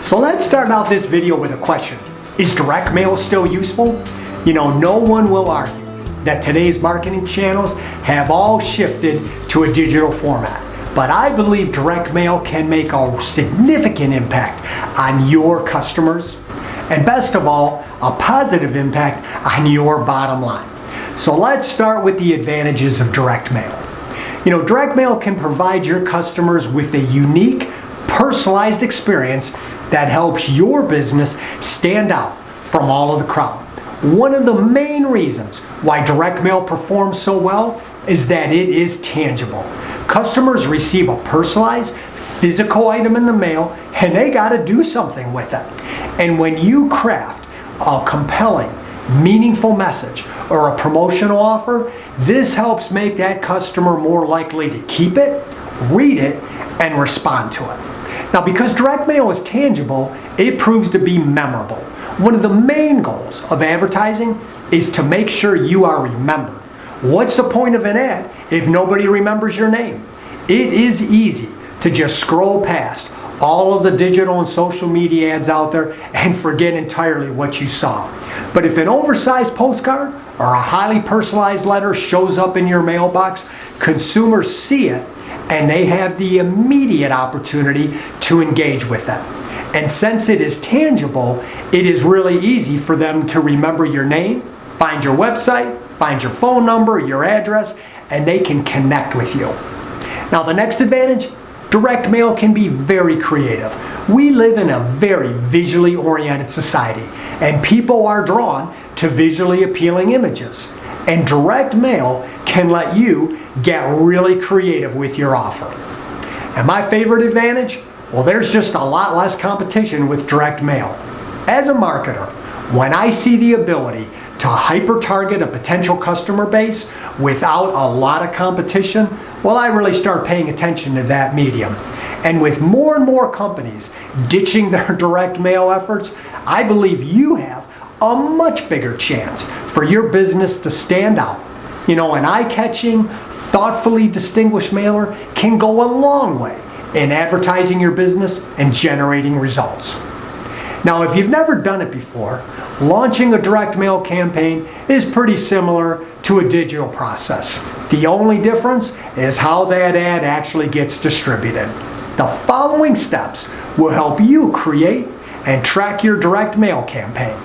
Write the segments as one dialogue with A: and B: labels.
A: So let's start out this video with a question. Is direct mail still useful? No one will argue that today's marketing channels have all shifted to a digital format. But I believe direct mail can make a significant impact on your customers, and best of all, a positive impact on your bottom line. So let's start with the advantages of direct mail. Direct mail can provide your customers with a unique, personalized experience that helps your business stand out from all of the crowd. One of the main reasons why direct mail performs so well is that it is tangible. Customers receive a personalized, physical item in the mail, and they got to do something with it. And when you craft a compelling, meaningful message or a promotional offer, this helps make that customer more likely to keep it, read it, and respond to it. Now, because direct mail is tangible, it proves to be memorable. One of the main goals of advertising is to make sure you are remembered. What's the point of an ad if nobody remembers your name? It is easy to just scroll past all of the digital and social media ads out there and forget entirely what you saw. But if an oversized postcard or a highly personalized letter shows up in your mailbox, consumers see it and they have the immediate opportunity to engage with it. And since it is tangible, it is really easy for them to remember your name, find your website, find your phone number, your address, and they can connect with you. Now, the next advantage, direct mail can be very creative. We live in a very visually oriented society, and people are drawn to visually appealing images. And direct mail can let you get really creative with your offer. And my favorite advantage? Well, there's just a lot less competition with direct mail. As a marketer, when I see the ability to hyper-target a potential customer base without a lot of competition, well, I really start paying attention to that medium. And with more and more companies ditching their direct mail efforts, I believe you have a much bigger chance for your business to stand out. An eye-catching, thoughtfully distinguished mailer can go a long way in advertising your business and generating results. Now, if you've never done it before, launching a direct mail campaign is pretty similar to a digital process. The only difference is how that ad actually gets distributed. The following steps will help you create and track your direct mail campaign.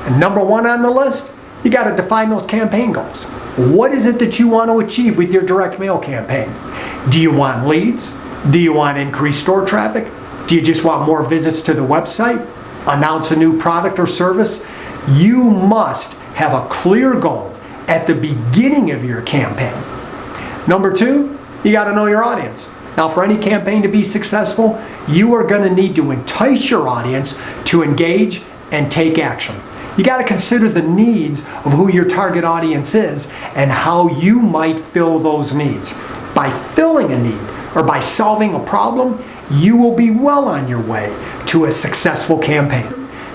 A: And number one on the list, you got to define those campaign goals. What is it that you want to achieve with your direct mail campaign? Do you want leads? Do you want increased store traffic? Do you just want more visits to the website? Announce a new product or service? You must have a clear goal at the beginning of your campaign. Number two, you got to know your audience. Now, for any campaign to be successful, you are going to need to entice your audience to engage and take action. You got to consider the needs of who your target audience is and how you might fill those needs. By filling a need or by solving a problem, you will be well on your way to a successful campaign.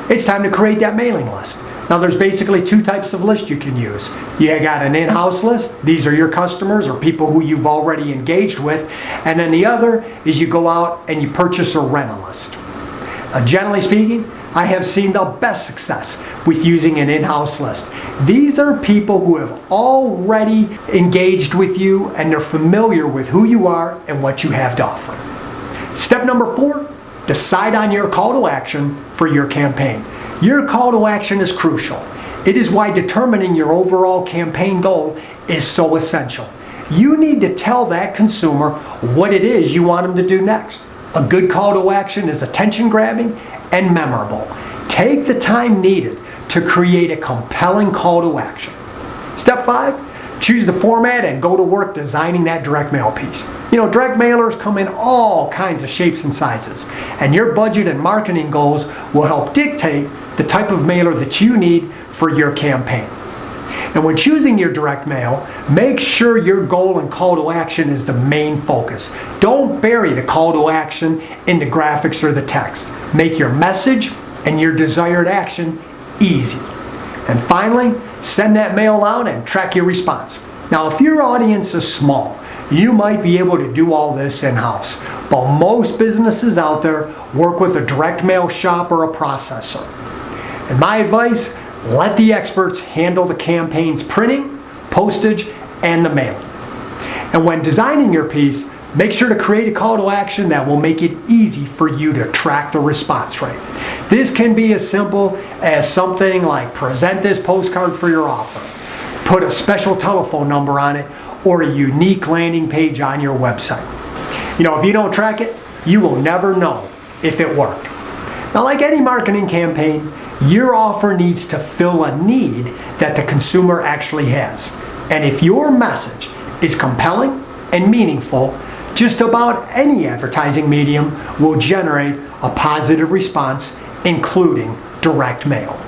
A: It's time to create that mailing list. Now, there's basically two types of lists you can use. You got an in-house list. These are your customers or people who you've already engaged with. And then the other is you go out and you purchase or rent a list. Generally speaking, I have seen the best success with using an in-house list. These are people who have already engaged with you and they're familiar with who you are and what you have to offer. Step number 4, decide on your call to action for your campaign. Your call to action is crucial. It is why determining your overall campaign goal is so essential. You need to tell that consumer what it is you want them to do next. A good call to action is attention-grabbing and memorable. Take the time needed to create a compelling call to action. Step 5, choose the format and go to work designing that direct mail piece. Direct mailers come in all kinds of shapes and sizes, and your budget and marketing goals will help dictate the type of mailer that you need for your campaign. And when choosing your direct mail, make sure your goal and call to action is the main focus. Don't bury the call to action in the graphics or the text. Make your message and your desired action easy. And finally, send that mail out and track your response. Now, if your audience is small, you might be able to do all this in-house. But most businesses out there work with a direct mail shop or a processor. And my advice, let the experts handle the campaign's printing, postage, and the mailing. And when designing your piece, make sure to create a call to action that will make it easy for you to track the response rate. This can be as simple as something like present this postcard for your offer, put a special telephone number on it, or a unique landing page on your website. If you don't track it, you will never know if it worked. Now, like any marketing campaign, your offer needs to fill a need that the consumer actually has. And if your message is compelling and meaningful, just about any advertising medium will generate a positive response, including direct mail.